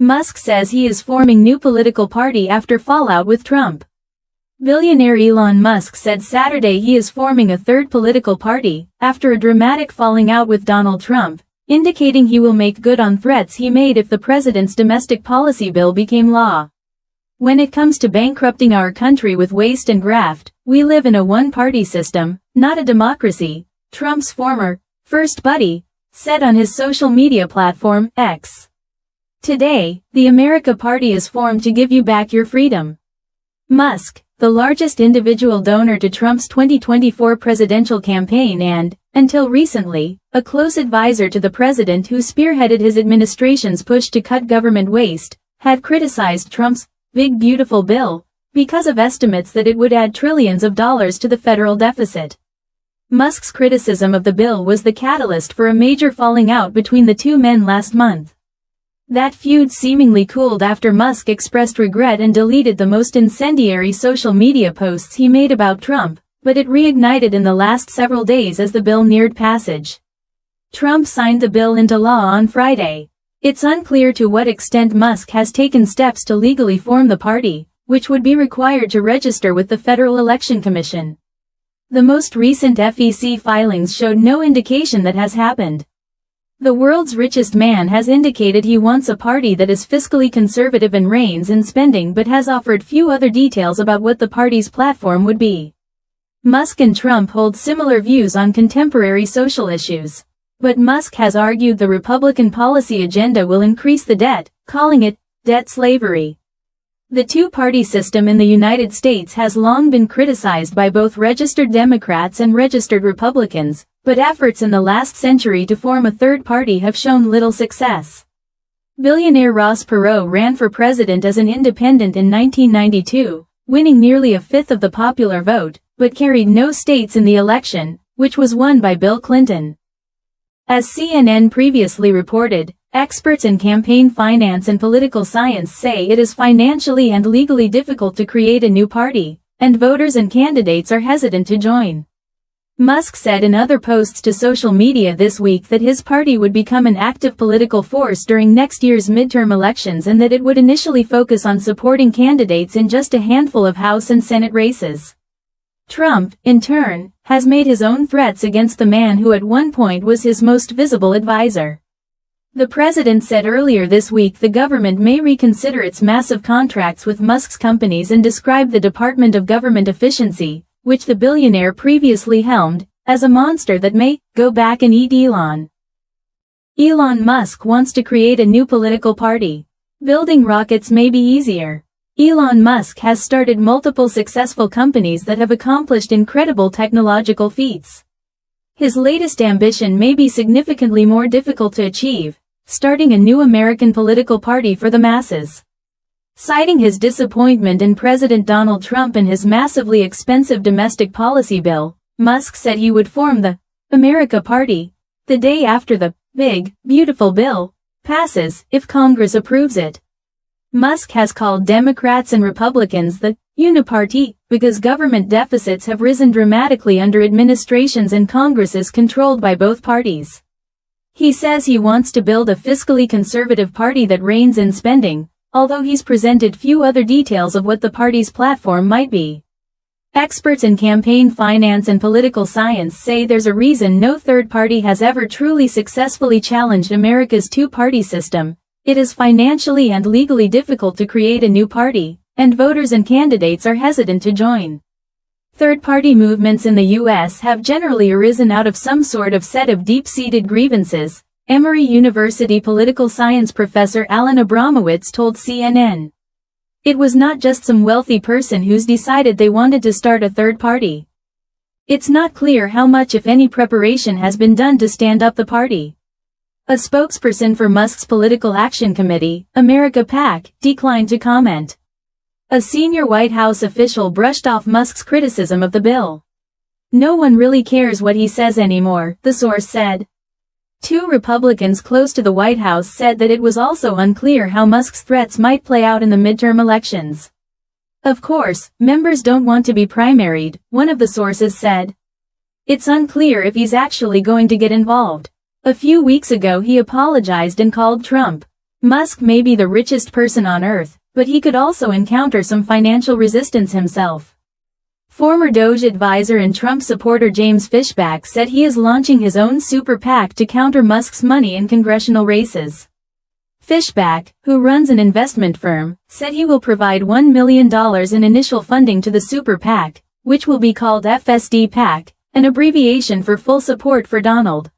Musk says he is forming new political party after fallout with Trump. Billionaire Elon Musk said Saturday he is forming a third political party, after a dramatic falling out with Donald Trump, indicating he will make good on threats he made if the president's domestic policy bill became law. When it comes to bankrupting our country with waste and graft, we live in a one-party system, not a democracy, Trump's former, first buddy, said on his social media platform, X. Today, the America Party is formed to give you back your freedom. Musk, the largest individual donor to Trump's 2024 presidential campaign and, until recently, a close advisor to the president who spearheaded his administration's push to cut government waste, had criticized Trump's Big Beautiful Bill because of estimates that it would add trillions of dollars to the federal deficit. Musk's criticism of the bill was the catalyst for a major falling out between the two men last month. That feud seemingly cooled after Musk expressed regret and deleted the most incendiary social media posts he made about Trump, but it reignited in the last several days as the bill neared passage. Trump signed the bill into law on Friday. It's unclear to what extent Musk has taken steps to legally form the party, which would be required to register with the Federal Election Commission. The most recent FEC filings showed no indication that has happened. The world's richest man has indicated he wants a party that is fiscally conservative and reins in spending but has offered few other details about what the party's platform would be. Musk and Trump hold similar views on contemporary social issues. But Musk has argued the Republican policy agenda will increase the debt, calling it debt slavery. The two-party system in the United States has long been criticized by both registered Democrats and registered Republicans, but efforts in the last century to form a third party have shown little success. Billionaire Ross Perot ran for president as an independent in 1992, winning nearly a fifth of the popular vote, but carried no states in the election, which was won by Bill Clinton. As CNN previously reported, experts in campaign finance and political science say it is financially and legally difficult to create a new party, and voters and candidates are hesitant to join. Musk said in other posts to social media this week that his party would become an active political force during next year's midterm elections and that it would initially focus on supporting candidates in just a handful of House and Senate races. Trump, in turn, has made his own threats against the man who at one point was his most visible advisor. The president said earlier this week the government may reconsider its massive contracts with Musk's companies and described the Department of Government Efficiency, which the billionaire previously helmed, as a monster that may go back and eat Elon. Elon Musk wants to create a new political party. Building rockets may be easier. Elon Musk has started multiple successful companies that have accomplished incredible technological feats. His latest ambition may be significantly more difficult to achieve, starting a new American political party for the masses. Citing his disappointment in President Donald Trump and his massively expensive domestic policy bill, Musk said he would form the America Party the day after the Big, Beautiful Bill passes, if Congress approves it. Musk has called Democrats and Republicans the Uniparty because government deficits have risen dramatically under administrations and Congresses controlled by both parties. He says he wants to build a fiscally conservative party that reins in spending, although he's presented few other details of what the party's platform might be. Experts in campaign finance and political science say there's a reason no third party has ever truly successfully challenged America's two-party system. It is financially and legally difficult to create a new party, and voters and candidates are hesitant to join. Third-party movements in the U.S. have generally arisen out of some sort of set of deep-seated grievances, Emory University political science professor Alan Abramowitz told CNN. It was not just some wealthy person who's decided they wanted to start a third party. It's not clear how much if any preparation has been done to stand up the party. A spokesperson for Musk's Political Action Committee, America PAC, declined to comment. A senior White House official brushed off Musk's criticism of the bill. No one really cares what he says anymore, the source said. Two Republicans close to the White House said that it was also unclear how Musk's threats might play out in the midterm elections. Of course, members don't want to be primaried, one of the sources said. It's unclear if he's actually going to get involved. A few weeks ago he apologized and called Trump Musk may be the richest person on Earth, but he could also encounter some financial resistance himself. Former Doge advisor and Trump supporter James Fishback said he is launching his own super PAC to counter Musk's money in congressional races. Fishback, who runs an investment firm, said he will provide $1 million in initial funding to the super PAC, which will be called FSD PAC, an abbreviation for full support for Donald.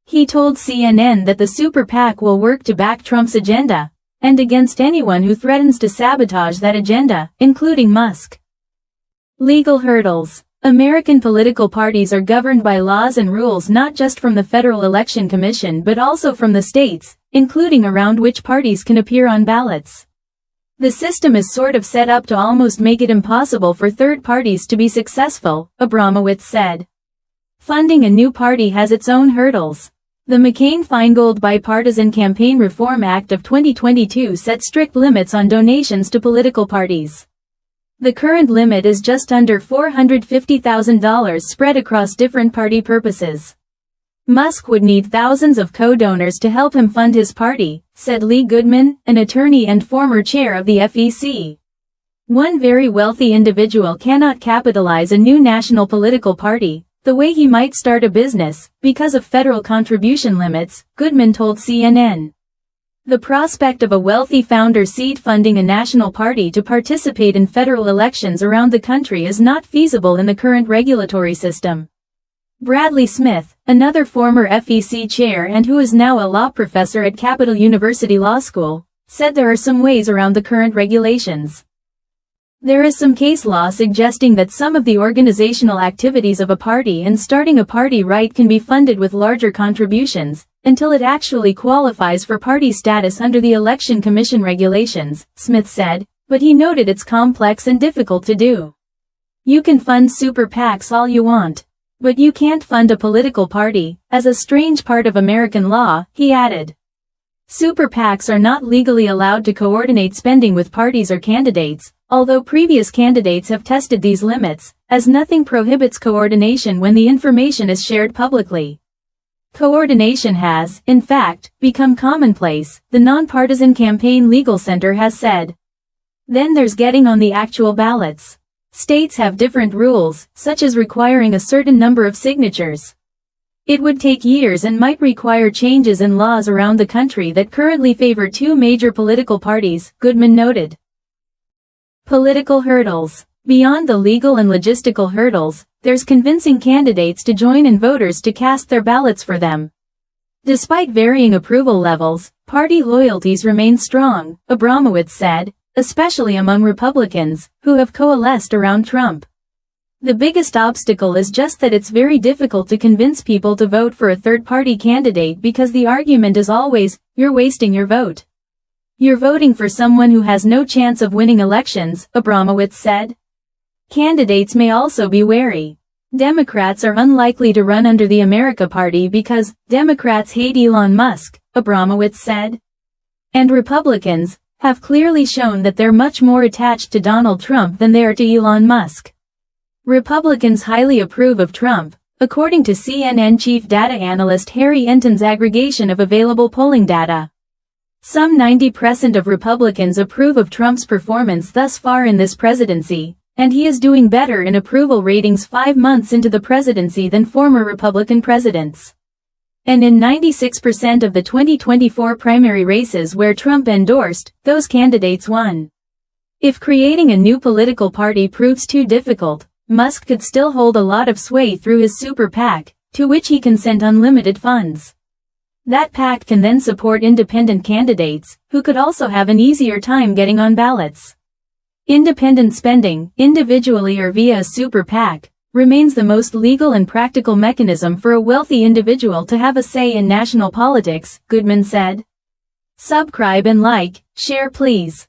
He told CNN that the super PAC will work to back Trump's agenda, and against anyone who threatens to sabotage that agenda, including Musk. Legal hurdles. American political parties are governed by laws and rules not just from the Federal Election Commission but also from the states, including around which parties can appear on ballots. The system is sort of set up to almost make it impossible for third parties to be successful, Abramowitz said. Funding a new party has its own hurdles. The McCain-Feingold Bipartisan Campaign Reform Act of 2022 set strict limits on donations to political parties. The current limit is just under $450,000 spread across different party purposes. Musk would need thousands of co-donors to help him fund his party, said Lee Goodman, an attorney and former chair of the FEC. One very wealthy individual cannot capitalize a new national political party, the way he might start a business, because of federal contribution limits, Goodman told CNN. The prospect of a wealthy founder seed funding a national party to participate in federal elections around the country is not feasible in the current regulatory system. Bradley Smith, another former FEC chair and who is now a law professor at Capital University Law School, said there are some ways around the current regulations. There is some case law suggesting that some of the organizational activities of a party and starting a party right can be funded with larger contributions, until it actually qualifies for party status under the Election Commission regulations, Smith said, but he noted it's complex and difficult to do. You can fund super PACs all you want. But you can't fund a political party, as a strange part of American law, he added. Super PACs are not legally allowed to coordinate spending with parties or candidates, although previous candidates have tested these limits, as nothing prohibits coordination when the information is shared publicly. Coordination has, in fact, become commonplace, the Nonpartisan Campaign Legal Center has said. Then there's getting on the actual ballots. States have different rules, such as requiring a certain number of signatures. It would take years and might require changes in laws around the country that currently favor two major political parties, Goodman noted. Political hurdles. Beyond the legal and logistical hurdles, there's convincing candidates to join and voters to cast their ballots for them. Despite varying approval levels, party loyalties remain strong, Abramowitz said, especially among Republicans, who have coalesced around Trump. The biggest obstacle is just that it's very difficult to convince people to vote for a third-party candidate because the argument is always, you're wasting your vote. You're voting for someone who has no chance of winning elections, Abramowitz said. Candidates may also be wary. Democrats are unlikely to run under the America Party because Democrats hate Elon Musk, Abramowitz said. And Republicans have clearly shown that they're much more attached to Donald Trump than they are to Elon Musk. Republicans highly approve of Trump, according to CNN chief data analyst Harry Enton's aggregation of available polling data. Some 90% of Republicans approve of Trump's performance thus far in this presidency, and he is doing better in approval ratings 5 months into the presidency than former Republican presidents. And in 96% of the 2024 primary races where Trump endorsed, those candidates won. If creating a new political party proves too difficult, Musk could still hold a lot of sway through his super PAC, to which he can send unlimited funds. That PAC can then support independent candidates, who could also have an easier time getting on ballots. Independent spending, individually or via a super PAC, remains the most legal and practical mechanism for a wealthy individual to have a say in national politics, Goodman said. Subscribe and like, share please.